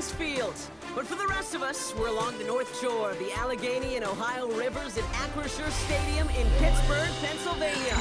this field. But for the rest of us, we're along the North Shore of the Allegheny and Ohio Rivers at Acrisure Stadium in Pittsburgh, Pennsylvania.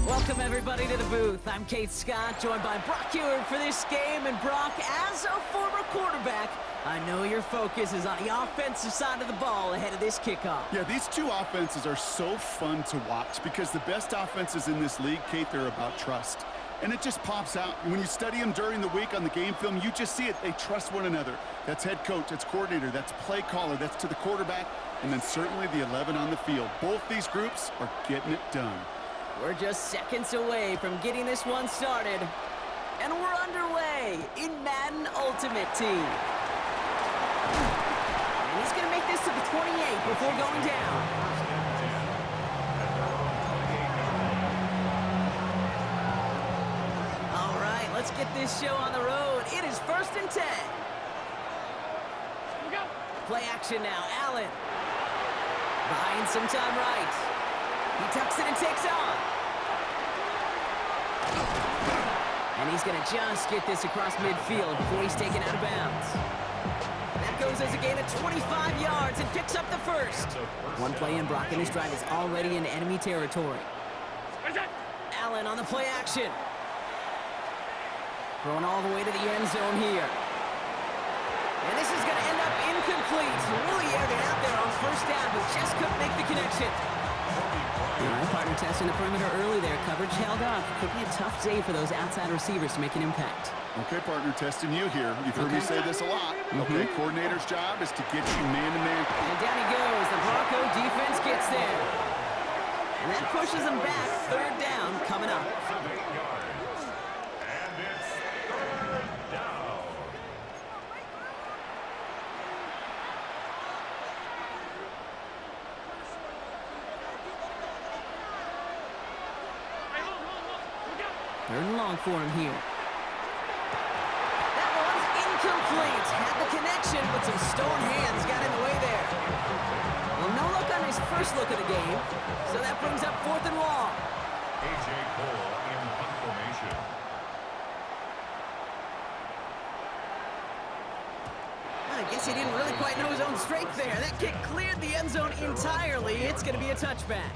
Welcome, everybody, to the booth. I'm Kate Scott, joined by Brock Ewert for this game. And Brock, as a former quarterback, I know your focus is on the offensive side of the ball ahead of this kickoff. Yeah, these two offenses are so fun to watch because the best offenses in this league, Kate, they're about trust. And it just pops out. When you study them during the week on the game film, you just see it. They trust one another. That's head coach, that's coordinator, that's play caller, that's to the quarterback, and then certainly the 11 on the field. Both these groups are getting it done. We're just seconds away from getting this one started. And we're underway in Madden Ultimate Team. And he's going to make this to the 28 before going down. Let's get this show on the road. It is 1st and 10. Play action now. Allen. Buying some time right. He tucks it and takes on. And he's going to just get this across midfield before he's taken out of bounds. That goes as a gain of 25 yards and picks up the first. One play in, Brock, and his drive is already in enemy territory. Allen on the play action. Thrown all the way to the end zone here. And this is going to end up incomplete. Really aired it out there on first down, but just couldn't make the connection. All right, partner testing the perimeter early there. Coverage held up. Could be a tough day for those outside receivers to make an impact. Okay, partner, testing you here. You've heard me say this a lot. Okay, coordinator's job is to get you man-to-man. And down he goes. The Bronco defense gets there. And that pushes them back. 3rd down coming up. Third and long for him here. That one's incomplete. Had the connection, but some stone hands got in the way there. Well, no look on his first look of the game, so that brings up 4th and long. A.J. Cole in punt formation. I guess he didn't really quite know his own strength there. That kick cleared the end zone entirely. It's going to be a touchback.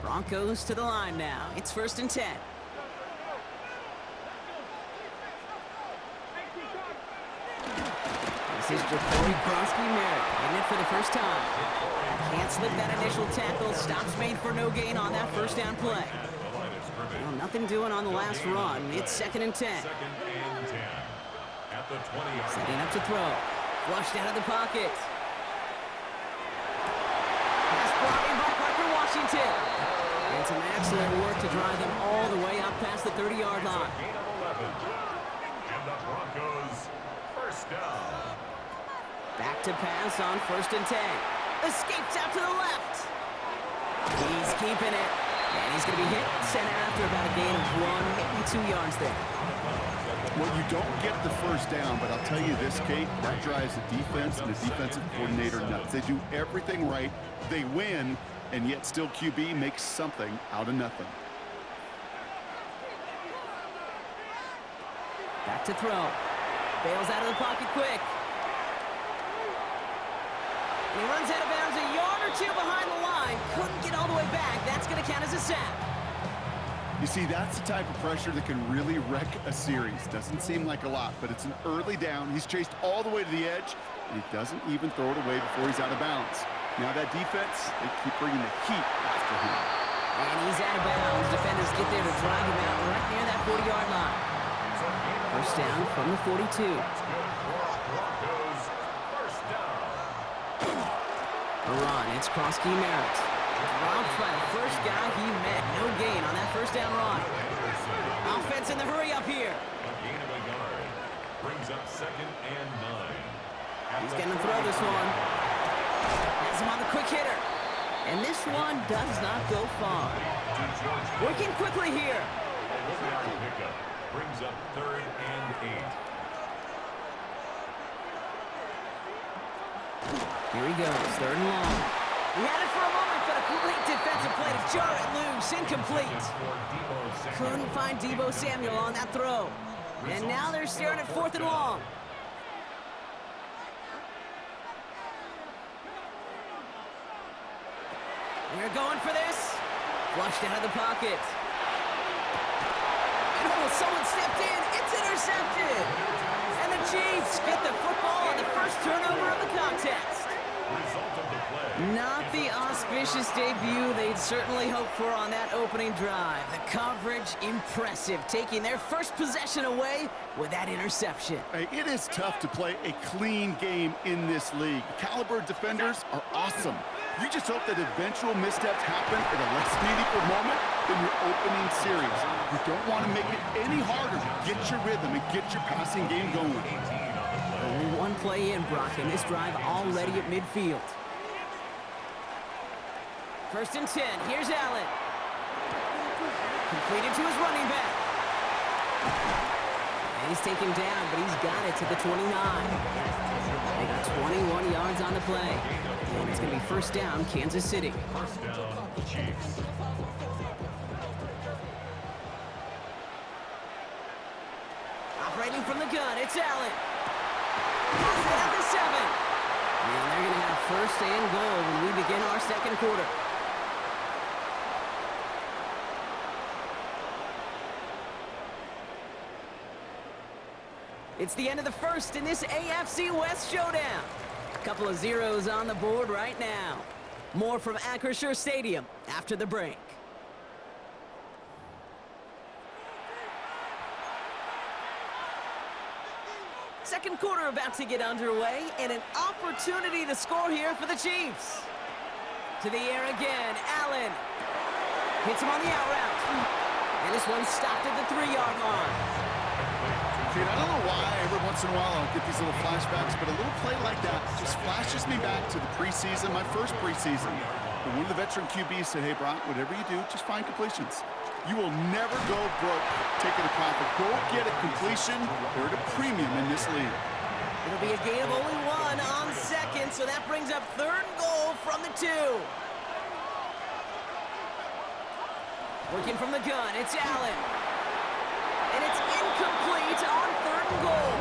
Broncos to the line now. It's 1st and 10. This is Jacoby Kronsky-Merritt hitting it for the first time. Can't slip that initial tackle. Stops made for no gain on that first down play. Well, nothing doing on the last run. It's 2nd and 10. At the 20. Setting up to throw. Flushed out of the pocket. Pass brought in by Parker Washington. And some excellent work to drive them all the way up past the 30-yard line. Gain of 11. And the Broncos first down. Back to pass on 1st and 10. Escapes out to the left. He's keeping it. And he's going to be hit and sent after about a gain of 1, maybe 2 yards there. Well, you don't get the first down, but I'll tell you this, Kate, that drives the defense and the defensive coordinator nuts. They do everything right. They win. And yet still QB makes something out of nothing. Back to throw. Bails out of the pocket quick. And he runs out of bounds a yard or 2 behind the line. Couldn't get all the way back. That's going to count as a sack. You see, that's the type of pressure that can really wreck a series. Doesn't seem like a lot, but it's an early down. He's chased all the way to the edge, and he doesn't even throw it away before he's out of bounds. Now that defense, they keep bringing the heat after him. And he's out of bounds. Defenders get there to drive him out right near that 40-yard line. First down from the 42. A run. It's Kronsky-Merritt. Dropped by the first guy he met. No gain on that first down run. Offense in the hurry up here. A gain of a yard. Brings up 2nd and 9. He's going to throw this one. Has him on the quick hitter. And this one does not go far. Working quickly here. Pickup brings up 3rd and 8. Here he goes, 3rd and long. He had it for a moment, but a great defensive play to jar it loose. Incomplete. Couldn't find Deebo Samuel on that throw. And now they're staring at 4th and long. They're going for this. Flushed out of the pocket. And someone stepped in. It's intercepted. And the Chiefs get the football on the first turnover of the contest. Not the auspicious debut they'd certainly hoped for on that opening drive. The coverage, impressive, taking their first possession away with that interception. Hey, it is tough to play a clean game in this league. Caliber defenders are awesome. You just hope that eventual missteps happen at a less meaningful moment than your opening series. You don't want to make it any harder to get your rhythm and get your passing game going. Only one play in, Brock, and this drive already at midfield. 1st and 10. Here's Allen. Completed to his running back. And he's taken down, but he's got it to the 29. They got 21 yards on the play. And it's going to be 1st down, Kansas City. 1st down, Chiefs. Operating from the gun, it's Allen. At the 7. And they're going to have 1st and goal when we begin our 2nd quarter. It's the end of the 1st in this AFC West showdown. A couple of zeros on the board right now. More from Acrisure Stadium after the break. Second quarter about to get underway, and an opportunity to score here for the Chiefs. To the air again, Allen. Hits him on the out route. And this one stopped at the 3-yard line. I don't know why every once in a while I'll get these little flashbacks, but a little play like that just flashes me back to the preseason, my first preseason. And one of the veteran QBs said, hey, Brock, whatever you do, just find completions. You will never go broke taking a profit. Go get a completion. They're at a premium in this league. It'll be a gain of only 1 on 2nd, so that brings up 3rd and goal from the 2. Working from the gun, it's Allen. And it's incomplete on 3rd and goal.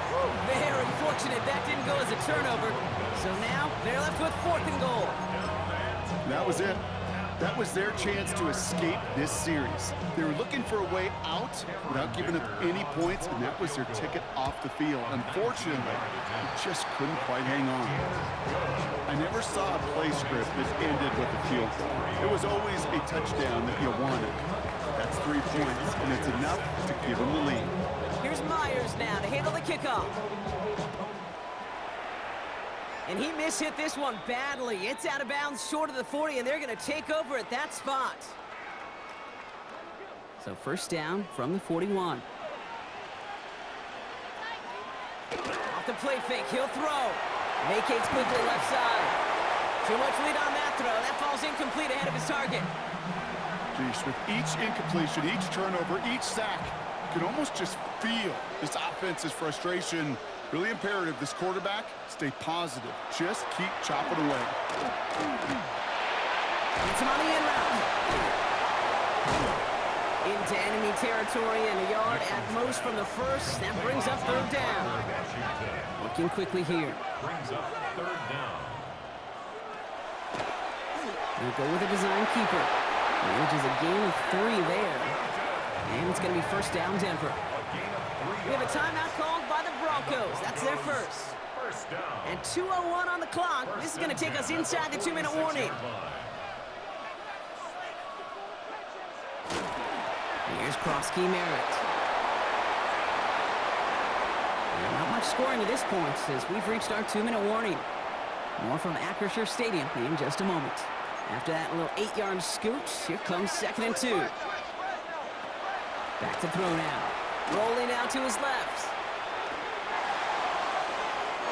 Whew, very fortunate that didn't go as a turnover. So now they're left with 4th and goal. That was it. That was their chance to escape this series. They were looking for a way out without giving up any points, and that was their ticket off the field. Unfortunately, they just couldn't quite hang on. I never saw a play script that ended with a field goal. It was always a touchdown that you wanted. That's 3 points, and it's enough to give them the lead. Here's Myers now to handle the kickoff. And he mishit this one badly. It's out of bounds short of the 40, and they're going to take over at that spot. So 1st down from the 41. Off the play fake, he'll throw. Vacates quickly left side. Too much lead on that throw. That falls incomplete ahead of his target. Geez, with each incompletion, each turnover, each sack, you can almost just feel this offense's frustration. Really imperative, this quarterback, stay positive. Just keep chopping away. Gets him on the in route. Into enemy territory and a yard at most from the 1st. That brings up 3rd down. Looking quickly here. Brings up 3rd down. We'll go with a design keeper. Manages a gain of 3 there. And it's going to be 1st down, Denver. We have a timeout called by the Broncos. That's their first. And 2:01 on the clock. This is going to take us inside the 2-minute warning. Here's Krosky Merritt. Not much scoring at this point as we've reached our 2-minute warning. More from Acrisure Stadium in just a moment. After that little 8-yard scoot, here comes 2nd and 2. Back to throw now. Rolling out to his left.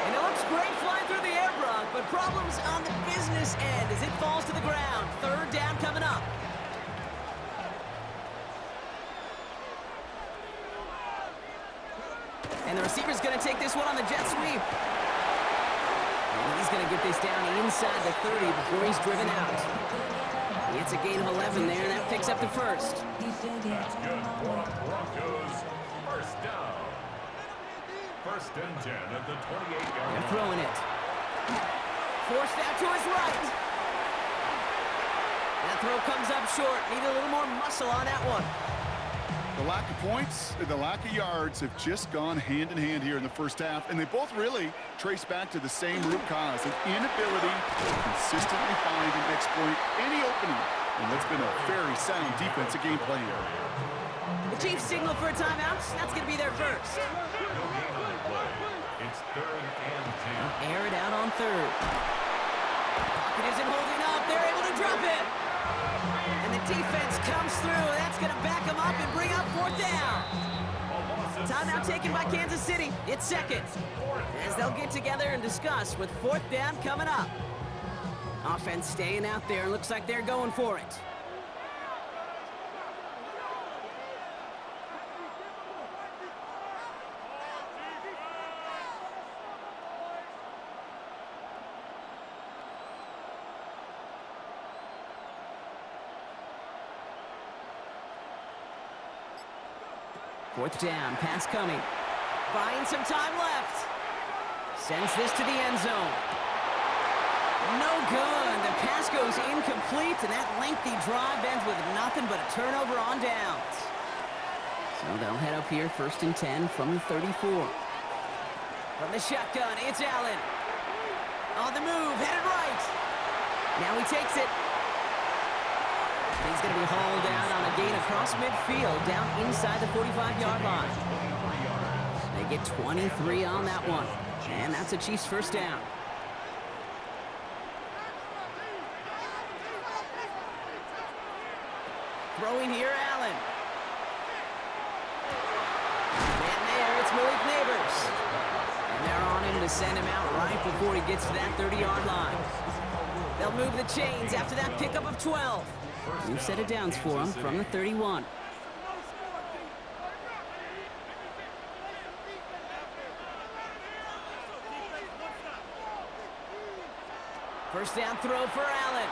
And it looks great flying through the air, Brock, but problems on the business end as it falls to the ground. 3rd down coming up. And the receiver's going to take this one on the jet sweep. And he's going to get this down inside the 30 before he's driven out. It's a gain of 11 there, and that picks up the 1st. That's good for Broncos. 1st down. First and 10 at the 28-yard line. They're throwing it. Forced out to his right. That throw comes up short. Needed a little more muscle on that one. The lack of points and the lack of yards have just gone hand in hand here in the first half, and they both really trace back to the same root cause, an inability to consistently find and exploit any opening in what's been a very sound defensive game plan. The Chiefs signal for a timeout. That's going to be their first. No gain on the play. It's 3rd and 10. Air it out on third. Pocket isn't holding up. They're able to drop it. And the defense comes through. That's going to back them up and bring up 4th down. Timeout taken by Kansas City. It's second. As they'll get together and discuss with 4th down coming up. Offense staying out there. Looks like they're going for it. Fourth down, pass coming. Buying some time left. Sends this to the end zone. No good. The pass goes incomplete, and that lengthy drive ends with nothing but a turnover on downs. So they'll head up here, 1st and 10 from the 34. From the shotgun, it's Allen. On the move, headed right. Now he takes it. He's going to be hauled down on a gain across midfield, down inside the 45-yard line. They get 23 on that one, and that's a Chiefs first down. Throwing here, Allen. And there, it's Malik Neighbors. And they're on him to send him out right before he gets to that 30-yard line. They'll move the chains after that pickup of 12. New set of downs for him from the 31. First down throw for Allen.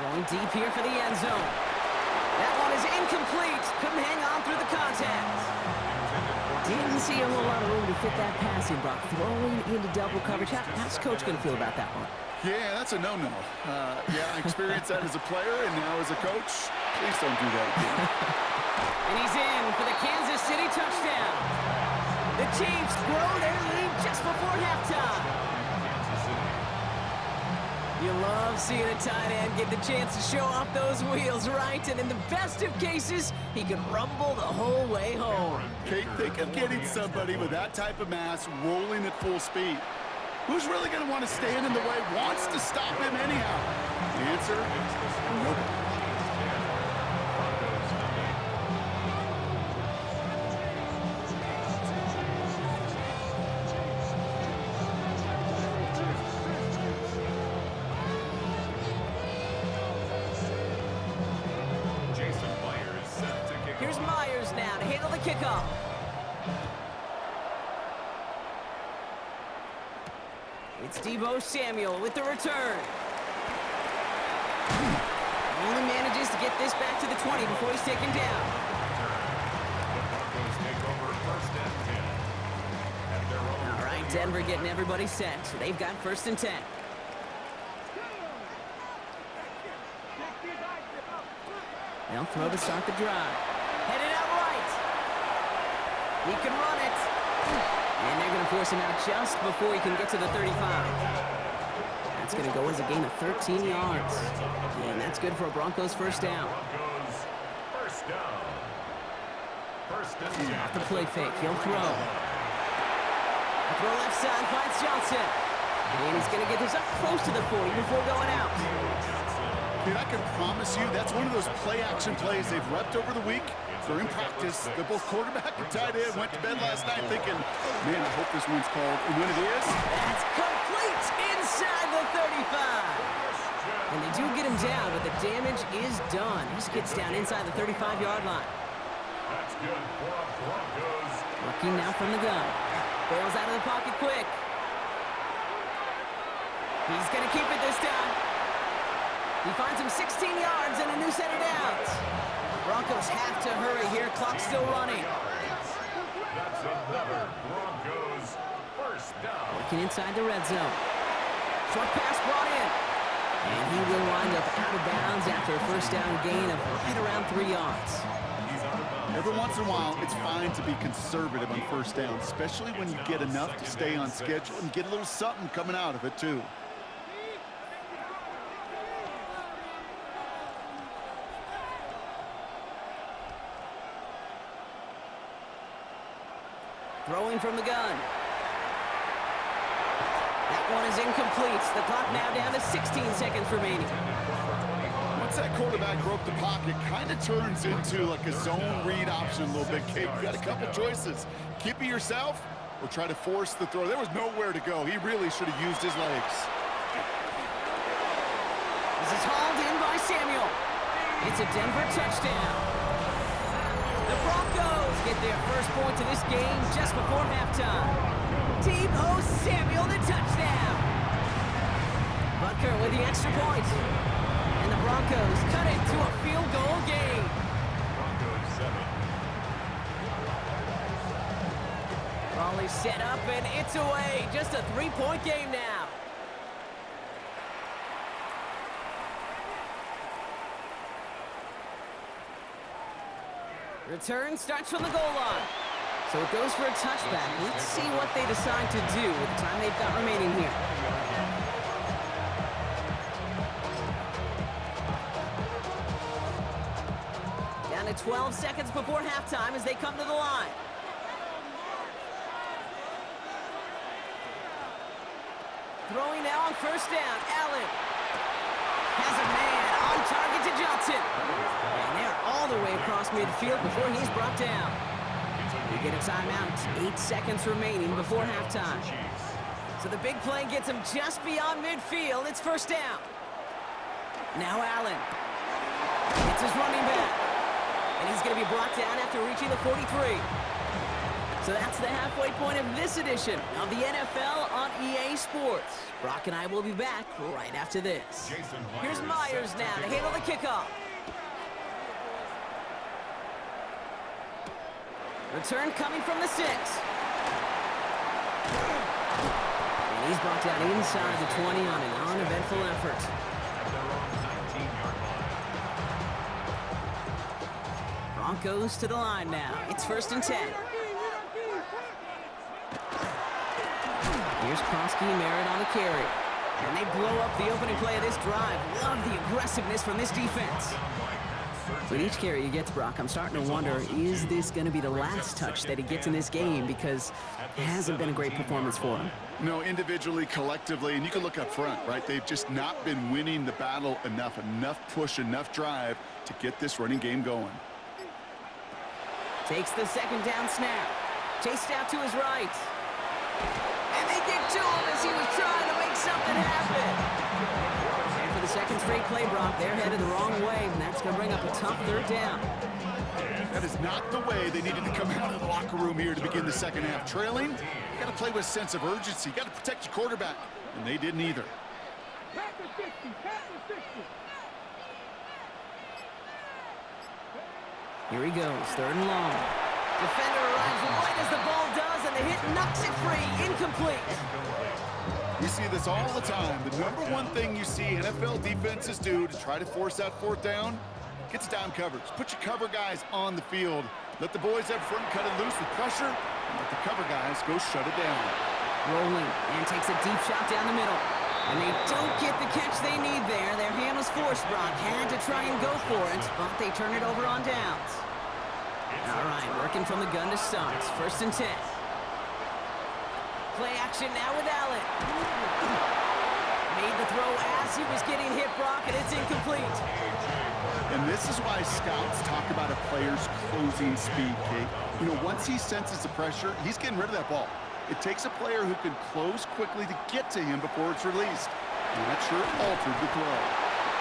Going deep here for the end zone. That one is incomplete. Couldn't hang on through the contact. Didn't see a whole lot of room to fit that passing block. Throwing into double coverage. How's Coach going to feel about that one? Yeah, that's a no-no. Yeah, I experienced that as a player and now as a coach. Please don't do that again. And he's in for the Kansas City touchdown. The Chiefs grow their lead just before halftime. You love seeing a tight end get the chance to show off those wheels, right? And in the best of cases, he can rumble the whole way home. Kate, think of getting somebody with that type of mass rolling at full speed. Who's really going to want to stand in the way, wants to stop him anyhow? The answer? Nobody. Here's Myers now to handle the kickoff. It's Deebo Samuel with the return. Only manages to get this back to the 20 before he's taken down. All right, Denver getting everybody set. They've got 1st and 10. They'll throw to start the drive. Headed out right. He can run it. And they're going to force him out just before he can get to the 35. That's going to go as a gain of 13 yards. And that's good for a Broncos first down. Off the play fake, he'll throw. Throw left side, finds Johnson. And he's going to get this up close to the 40 before going out. Dude, I can promise you that's one of those play-action plays they've repped over the week. During practice, the both quarterback and tight end went to bed last night thinking, man, I hope this one's called. And when it is, that's complete inside the 35. And they do get him down, but the damage is done. He just gets down inside the 35-yard line. That's good for Broncos. Looking now from the gun. Bails out of the pocket quick. He's going to keep it this time. He finds him 16 yards and a new set of downs. Broncos have to hurry here. Clock still running. That's another Broncos first down. Working inside the red zone. Short pass brought in. And he will wind up out of bounds after a first down gain of right around 3 yards. Every once in a while, it's fine to be conservative on first down, especially when you get enough to stay on schedule and get a little something coming out of it, too. Throwing from the gun. That one is incomplete. The clock now down to 16 seconds remaining. Once that quarterback broke the pocket, kind of turns into like a zone read option a little bit, Kate. You got a couple choices. Keep it yourself or try to force the throw. There was nowhere to go. He really should have used his legs. This is hauled in by Samuel. It's a Denver touchdown. The Broncos get their first point of this game just before halftime. Deebo Samuel, the touchdown. Butker with the extra point. And the Broncos cut it to a field goal game. Broncos 7. Raleigh set up and it's away. Just a 3-point game now. Return starts from the goal line. So it goes for a touchback. Let's see what they decide to do with the time they've got remaining here. Down to 12 seconds before halftime as they come to the line. Throwing now on first down. Allen has a man on target to Johnson. And they're all the way across midfield before he's brought down. We get a timeout. 8 seconds remaining before halftime. So the big play gets him just beyond midfield. It's first down. Now Allen. It's his running back. And he's going to be brought down after reaching the 43. So that's the halfway point of this edition of the NFL on EA Sports. Brock and I will be back right after this. Here's Myers now to handle the kickoff. Return coming from the 6. And he's brought down inside the 20 on an uneventful effort. Broncos to the line now. It's first and 10. Here's Krosky, Merritt on the carry. And they blow up the opening play of this drive. Love the aggressiveness from this defense. With each carry he gets, Brock, I'm starting to wonder, is this going to be the last touch that he gets in this game? Because it hasn't been a great performance for him. No, individually, collectively, and you can look up front, right? They've just not been winning the battle enough push, enough drive to get this running game going. Takes the second down snap. Chased out to his right. And they get to him as he was trying to make something happen. And for the second straight play, Brock, they're headed the wrong way, and that's going to bring up a tough third down. That is not the way they needed to come out of the locker room here to begin the second half. Trailing, you got to play with a sense of urgency. You got to protect your quarterback, and they didn't either. Here he goes, third and long. Defender arrives right as the ball does, and the hit knocks it free. Incomplete. We see this all the time. The number one thing you see NFL defenses do to try to force that fourth down, gets down coverage. Put your cover guys on the field. Let the boys up front cut it loose with pressure, and let the cover guys go shut it down. Rolling, and takes a deep shot down the middle. And they don't get the catch they need there. Their hand was forced, Brock. Had to try and go for it, but they turn it over on downs. All right, working from the gun to start. First and 10. Play action now with Allen. Made the throw as he was getting hit, Brock, and it's incomplete. And this is why scouts talk about a player's closing speed, Kate. You know, once he senses the pressure, he's getting rid of that ball. It takes a player who can close quickly to get to him before it's released. And that sure altered the throw.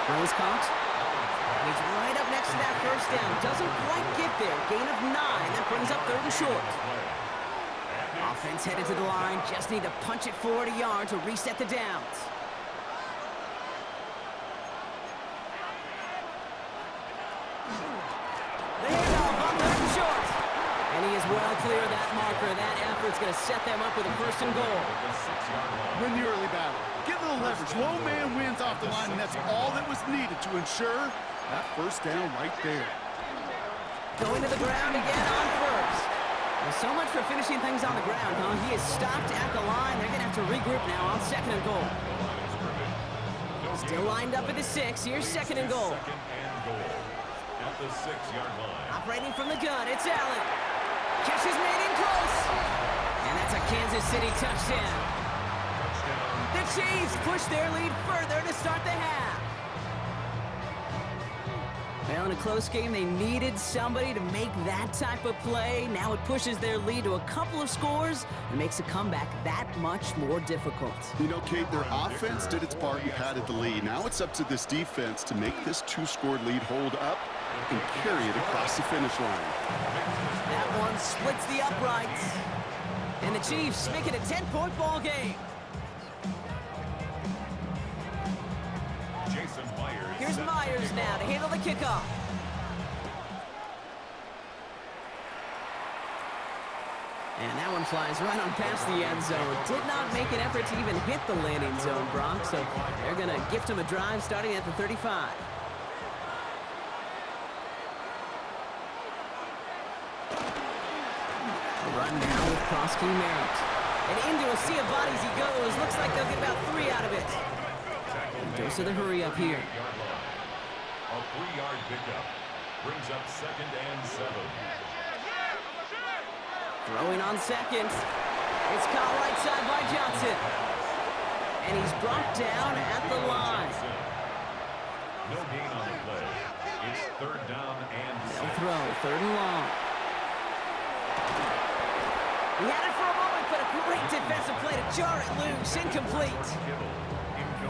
Throw is caught. And he's right up next to that first down. Doesn't quite get there. Gain of 9. That brings up third and short. Offense headed to the line. Just need to punch it forward a yard to reset the downs. The handoff on third and short. And he is well clear that marker. That effort's going to set them up with a first and goal. Win the early battle. Get a little leverage. Low man wins off the line, and that's all that was needed to ensure that first down right there. Going to the ground again on first. Well, so much for finishing things on the ground, huh? He is stopped at the line. They're going to have to regroup now on second and goal. Still lined up at the 6. Here's second and goal. At the 6-yard line. Operating from the gun, it's Allen. Catch is made in close. And that's a Kansas City touchdown. The Chiefs push their lead further to start the half. Well, in a close game, they needed somebody to make that type of play. Now it pushes their lead to a couple of scores and makes a comeback that much more difficult. You know, Kate, their offense did its part and padded the lead. Now it's up to this defense to make this 2-score lead hold up and carry it across the finish line. That one splits the uprights. And the Chiefs make it a 10-point ball game. Here's Myers now to handle the kickoff. And that one flies right on past the end zone. Did not make an effort to even hit the landing zone, Brock, so they're going to gift him a drive starting at the 35. Run now with Prosky Merritt. And into a sea of bodies he goes. Looks like they'll get about 3 out of it. And goes to the hurry up here. A 3-yard pickup brings up 2nd and 7. Throwing on second. It's caught right side by Johnson. And he's brought down at the line. No gain on the play. It's 3rd down and 6. They'll throw 3rd and long. He had it for a moment, but a great defensive play to jar it loose. Incomplete.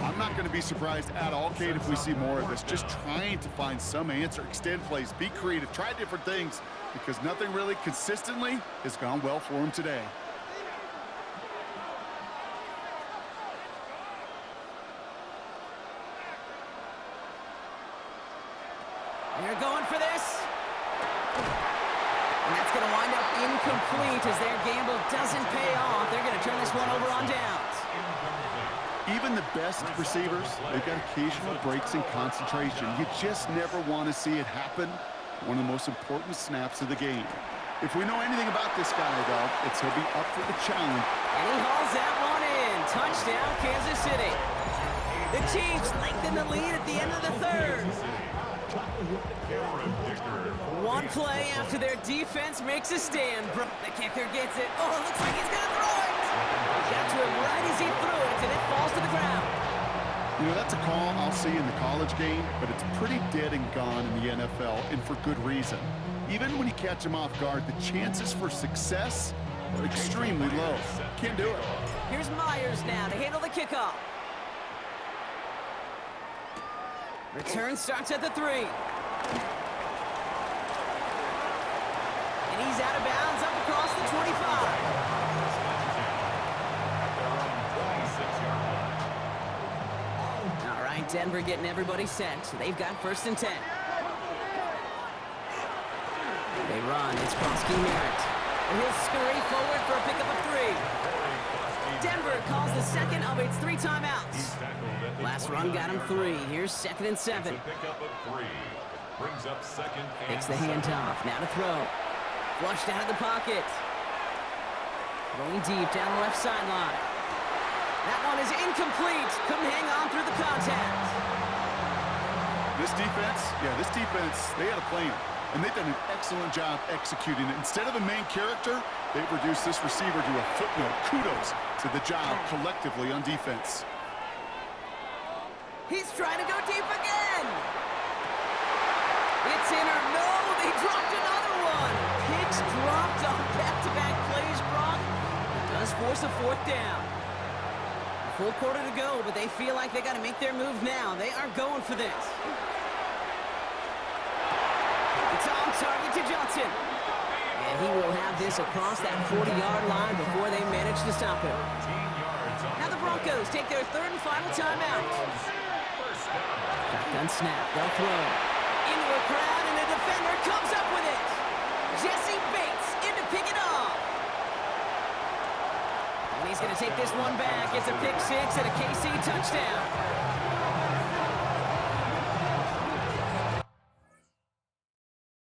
I'm not going to be surprised at all, Kate, if we see more of this. Just trying to find some answer, extend plays, be creative, try different things, because nothing really consistently has gone well for him today. They're going for this. And that's going to wind up incomplete as their gamble doesn't pay off. They're going to turn this one over on downs. Even the best receivers, they've got occasional breaks in concentration. You just never want to see it happen. One of the most important snaps of the game. If we know anything about this guy, though, it's he'll be up for the challenge. And he hauls that one in. Touchdown, Kansas City. The Chiefs lengthen the lead at the end of the 3rd. One play after their defense makes a stand. The kicker gets it. Oh, it looks like he's going to throw it. Got to him right as he threw it, and it falls to the ground. You know, that's a call I'll see in the college game, but it's pretty dead and gone in the NFL, and for good reason. Even when you catch him off guard, the chances for success are extremely low. Can't do it. Here's Myers now to handle the kickoff. Return starts at the 3. And he's out of bounds up across the 25. All right, Denver getting everybody set. They've got 1st and 10. They run. It's Prosky Merritt. And he'll scurry forward for a pickup of 3. Denver calls the second of its 3 timeouts. Last run got him 3. Here's 2nd and 7. Pickup of 3 brings up 2nd and Takes the handoff. Now to throw. Flushed out of the pocket. Going deep down the left sideline. That one is incomplete. Couldn't hang on through the contact. This defense, they had a plan. And they've done an excellent job executing it. Instead of a main character, they've reduced this receiver to a footnote. Kudos to the job collectively on defense. He's trying to go deep again. It's in or no. They dropped another one. Picks dropped on back-to-back plays, Brock. It does force a 4th down. A full quarter to go, but they feel like they got to make their move now. They are going for this. It's on target to Johnson. And he will have this across that 40-yard line before they manage to stop him. Now the Broncos take their 3rd and final timeout. Shotgun snap. They'll throw. Into a crowd, and a defender comes up with it. Jesse Bates in to pick it off. And he's going to take this one back. It's a pick six and a KC touchdown.